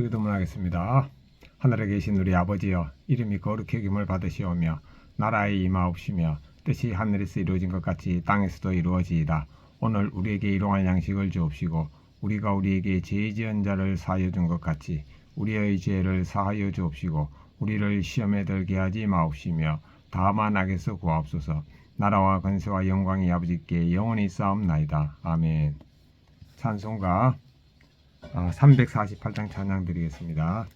기도문 하겠습니다. 하늘에 계신 우리 아버지여, 이름이 거룩히 여김을 받으시오며 나라에 임하옵시며 뜻이 하늘에서 이루어진 것 같이 땅에서도 이루어지이다. 오늘 우리에게 일용할 양식을 주옵시고 우리가 우리에게 죄 지은 자를 사하여 준 것 같이 우리의 죄를 사하여 주옵시고 우리를 시험에 들게 하지 마옵시며 다만 악에서 구하옵소서. 나라와 권세와 영광이 아버지께 영원히 쌓옵나이다. 아멘. 찬송가 348장 찬양 드리겠습니다.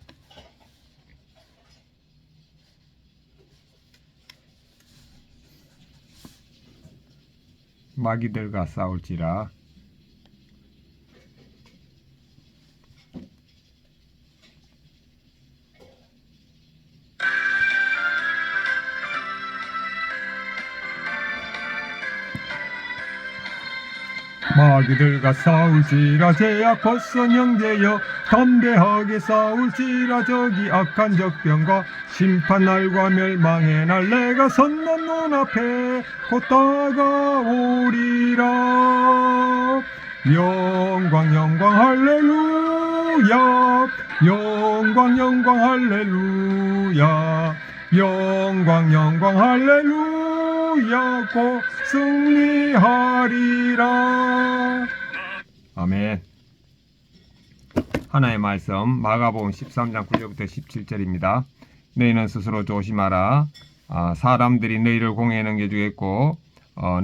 마귀들과 싸울지라. 마귀들과 싸울지라. 제약 벗선 형제여 담대하게 싸울지라. 저기 악한 적병과 심판날과 멸망의 날 내가 선난 눈앞에 곧 다가오리라. 영광 영광 할렐루야. 영광 영광 할렐루야. 영광 영광 할렐루야. 곧 승리하리라. 아멘. 하나의 말씀 마가복음 13장 9절부터 17절입니다. 너희는 스스로 조심하라. 사람들이 너희를 공회에 넘겨주겠고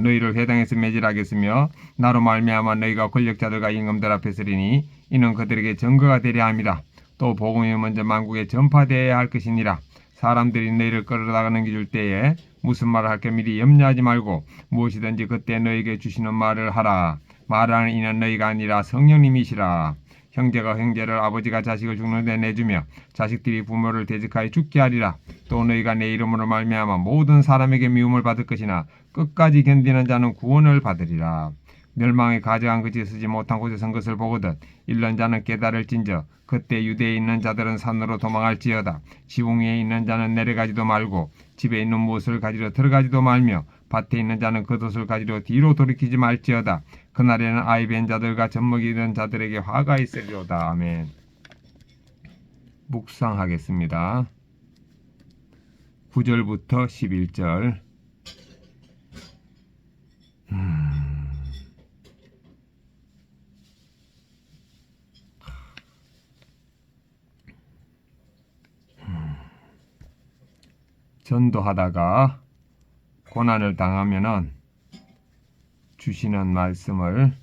너희를 회당에서 매질하겠으며 나로 말미암아 너희가 권력자들과 임금들 앞에 서리니 이는 그들에게 증거가 되려 함이라. 또 복음이 먼저 만국에 전파되어야 할 것이니라. 사람들이 너희를 끌어다가 넘겨줄 때에 무슨 말을 할까 미리 염려하지 말고 무엇이든지 그때 너희에게 주시는 말을 하라. 말하는 이는 너희가 아니라 성령님이시라. 형제가 형제를 아버지가 자식을 죽는 데 내주며 자식들이 부모를 대적하여 죽게 하리라. 또 너희가 내 이름으로 말미암아 모든 사람에게 미움을 받을 것이나 끝까지 견디는 자는 구원을 받으리라. 멸망에 가져간 것이 쓰지 못한 곳에 선 것을 보거든 잃는 자는 깨달을진저 그때 유대에 있는 자들은 산으로 도망할지어다. 지붕 위에 있는 자는 내려가지도 말고 집에 있는 무엇을 가지러 들어가지도 말며 밭에 있는 자는 겉옷을 가지러 뒤로 돌이키지 말지어다. 그날에는 아이 뵌 자들과 젖먹이 든 자들에게 화가 있으리로다. 아멘. 묵상하겠습니다. 9절부터 11절. 전도하다가 고난을 당하면은 주시는 말씀을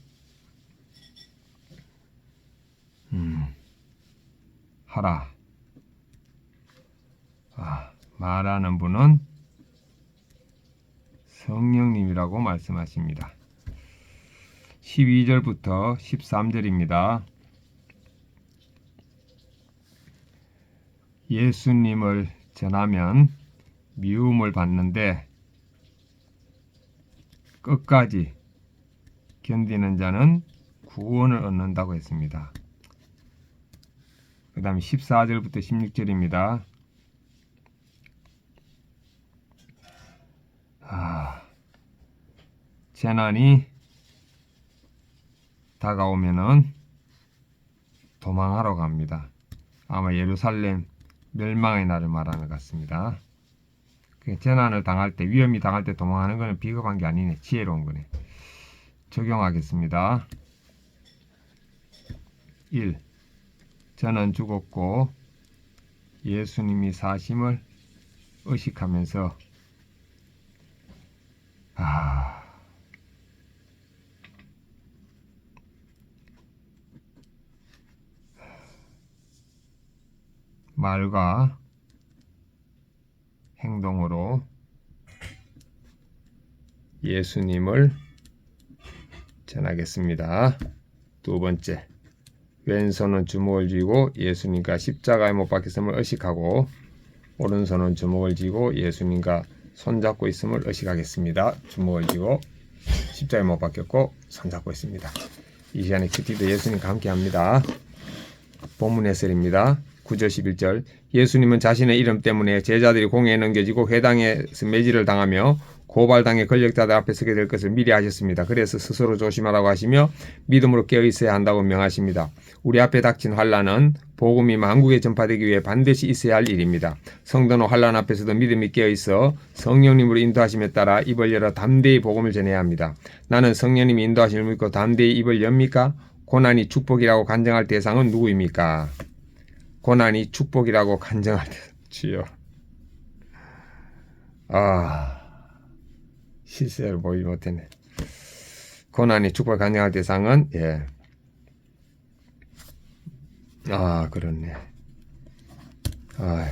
하라. 말하는 분은 성령님이라고 말씀하십니다. 12절부터 13절입니다. 예수님을 전하면 미움을 받는데 끝까지 견디는 자는 구원을 얻는다고 했습니다. 그 다음에 14절부터 16절입니다. 재난이 다가오면은 도망하러 갑니다. 아마 예루살렘 멸망의 날을 말하는 것 같습니다. 재난을 당할 때, 위험이 당할 때 도망하는 것은 비겁한 게 아니네. 지혜로운 거네. 적용하겠습니다. 1. 저는 죽었고 예수님이 사심을 의식하면서 말과 행동으로 예수님을 전하겠습니다. 두 번째, 왼손은 주먹을 쥐고 예수님과 십자가에 못 박혔음을 의식하고 오른손은 주먹을 쥐고 예수님과 손잡고 있음을 의식하겠습니다. 주먹을 쥐고 십자가에 못 박혔고 손잡고 있습니다. 이 시간에 큐티도 예수님과 함께합니다. 본문 해설입니다. 9절 11절 예수님은 자신의 이름 때문에 제자들이 공회에 넘겨지고 회당에서 매질을 당하며 고발당의 권력자들 앞에 서게 될 것을 미리 하셨습니다. 그래서 스스로 조심하라고 하시며 믿음으로 깨어 있어야 한다고 명하십니다. 우리 앞에 닥친 환란은 복음이 만국에 전파되기 위해 반드시 있어야 할 일입니다. 성도는 환란 앞에서도 믿음이 깨어 있어 성령님으로 인도하심에 따라 입을 열어 담대히 복음을 전해야 합니다. 나는 성령님이 인도하심을 믿고 담대히 입을 엽니까? 고난이 축복이라고 간증할 대상은 누구입니까? 고난이 축복이라고 간증할 대상. 주여. 실세를 보이지 못했네. 고난이 축복을 간증할 대상은 그렇네.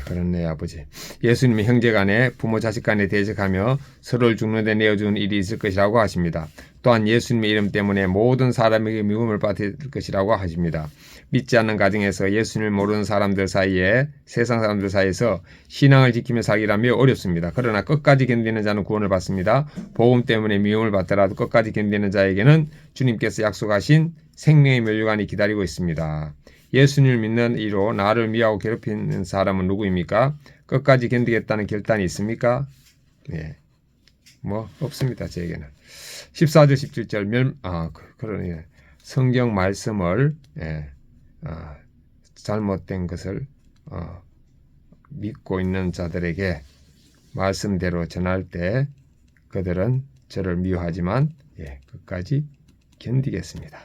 그렇네 아버지. 예수님이 형제간에 부모 자식간에 대적하며 서로를 죽는데 내어주는 일이 있을 것이라고 하십니다. 또한 예수님의 이름 때문에 모든 사람에게 미움을 받을 것이라고 하십니다. 믿지 않는 가정에서 예수님을 모르는 사람들 사이에 세상 사람들 사이에서 신앙을 지키며 살기란 매우 어렵습니다. 그러나 끝까지 견디는 자는 구원을 받습니다. 복음 때문에 미움을 받더라도 끝까지 견디는 자에게는 주님께서 약속하신 생명의 면류관이 기다리고 있습니다. 예수님을 믿는 이로 나를 미워하고 괴롭히는 사람은 누구입니까? 끝까지 견디겠다는 결단이 있습니까? 없습니다. 저에게는. 14절 17절 그러네. 성경 말씀을 잘못된 것을 믿고 있는 자들에게 말씀대로 전할 때 그들은 저를 미워하지만 끝까지 견디겠습니다.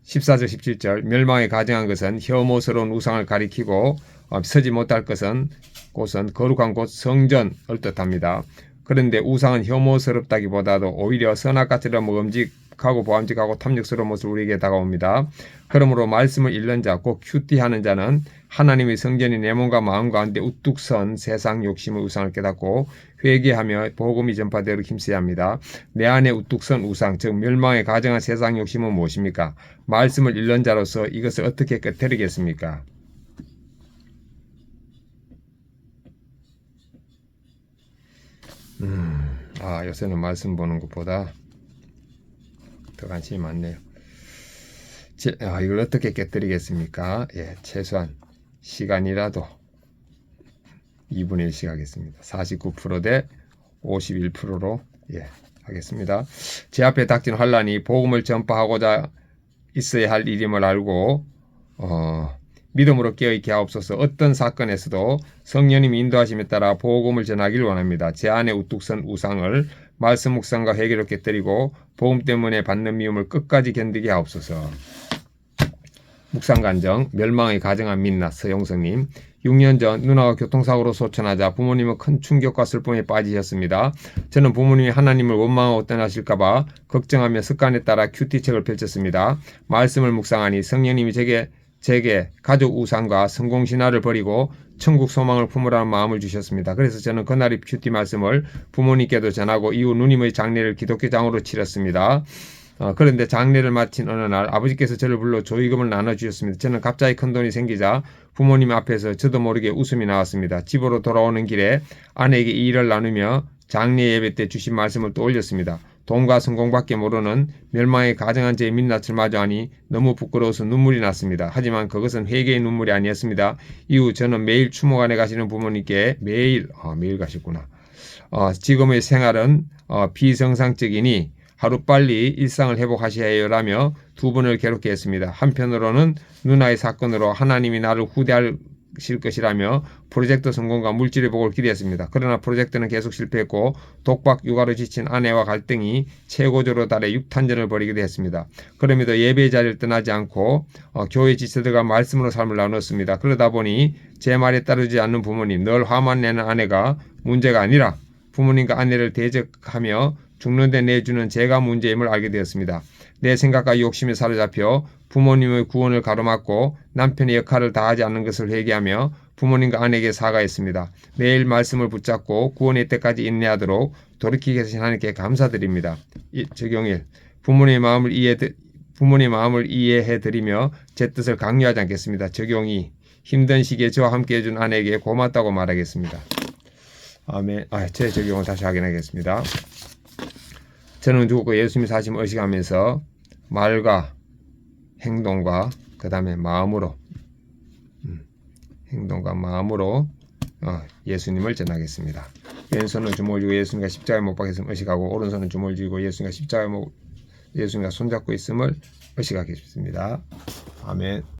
14절 17절 멸망에 가증한 것은 혐오스러운 우상을 가리키고 서지 못할 것은 곳은 거룩한 곳 성전을 뜻합니다. 그런데 우상은 혐오스럽다기보다도 오히려 선악과처럼 먹음직하고 보암직하고 탐욕스러운 모습을 우리에게 다가옵니다. 그러므로 말씀을 읽는 자, 꼭 큐티하는 자는 하나님의 성전이 내 몸과 마음 가운데 우뚝 선 세상 욕심의 우상을 깨닫고 회개하며 복음이 전파되도록 힘써야 합니다. 내 안에 우뚝 선 우상, 즉 멸망에 가증한 세상 욕심은 무엇입니까? 말씀을 읽는 자로서 이것을 어떻게 깨뜨리겠습니까? 요새는 말씀 보는 것보다 더 관심이 많네요. 이걸 어떻게 깨뜨리겠습니까? 최소한 시간이라도 2분의 1씩 하겠습니다. 49% 대 51%로 하겠습니다. 제 앞에 닥친 환란이 복음을 전파하고자 있어야 할 일임을 알고 믿음으로 깨어있게 하옵소서. 어떤 사건에서도 성령님이 인도하심에 따라 복음을 전하기를 원합니다. 제 안에 우뚝 선 우상을 말씀 묵상과 회개로 깨뜨리고 복음 때문에 받는 미움을 끝까지 견디게 하옵소서. 묵상간정 멸망의 가정한 민낯 서용성님. 6년 전 누나가 교통사고로 소천하자 부모님은 큰 충격과 슬픔에 빠지셨습니다. 저는 부모님이 하나님을 원망하고 떠나실까봐 걱정하며 습관에 따라 큐티책을 펼쳤습니다. 말씀을 묵상하니 성령님이 제게 가족 우상과 성공신화를 버리고 천국 소망을 품으라는 마음을 주셨습니다. 그래서 저는 그날의 큐티 말씀을 부모님께도 전하고 이후 누님의 장례를 기독교장으로 치렀습니다. 그런데 장례를 마친 어느 날 아버지께서 저를 불러 조의금을 나눠주셨습니다. 저는 갑자기 큰돈이 생기자 부모님 앞에서 저도 모르게 웃음이 나왔습니다. 집으로 돌아오는 길에 아내에게 이 일을 나누며 장례 예배 때 주신 말씀을 또 올렸습니다. 돈과 성공밖에 모르는 멸망에 가증한 제 민낯을 마주하니 너무 부끄러워서 눈물이 났습니다. 하지만 그것은 회개의 눈물이 아니었습니다. 이후 저는 매일 추모관에 가시는 부모님께 매일 가셨구나. 지금의 생활은 비정상적이니 하루빨리 일상을 회복하셔야 해요 라며 두 분을 괴롭게 했습니다. 한편으로는 누나의 사건으로 하나님이 나를 후대하실 것이라며 프로젝트 성공과 물질의 복을 기대했습니다. 그러나 프로젝트는 계속 실패했고 독박 육아로 지친 아내와 갈등이 최고조로 달해 육탄전을 벌이기도 했습니다. 그럼에도 예배 자리를 떠나지 않고 교회 지체들과 말씀으로 삶을 나눴습니다. 그러다 보니 제 말에 따르지 않는 부모님, 늘 화만 내는 아내가 문제가 아니라 부모님과 아내를 대적하며 죽는데 내주는 제가 문제임을 알게 되었습니다. 내 생각과 욕심에 사로잡혀 부모님의 구원을 가로막고 남편의 역할을 다하지 않는 것을 회개하며 부모님과 아내에게 사과했습니다. 매일 말씀을 붙잡고 구원의 때까지 인내하도록 돌이키게 하신 하나님께 감사드립니다. 적용일 부모님의 마음을 이해해드리며 제 뜻을 강요하지 않겠습니다. 적용2 힘든 시기에 저와 함께 해준 아내에게 고맙다고 말하겠습니다. 아멘. 제 적용을 다시 확인하겠습니다. 저는 죽었고 예수님이 사심을 의식하면서 말과 행동과 그 다음에 마음으로 행동과 마음으로 예수님을 전하겠습니다. 왼손은 주먹을 쥐고 예수님과 십자가에 못 박혔음을 의식하고, 오른손은 주먹을 쥐고 예수님과 손잡고 있음을 의식하겠습니다. 아멘.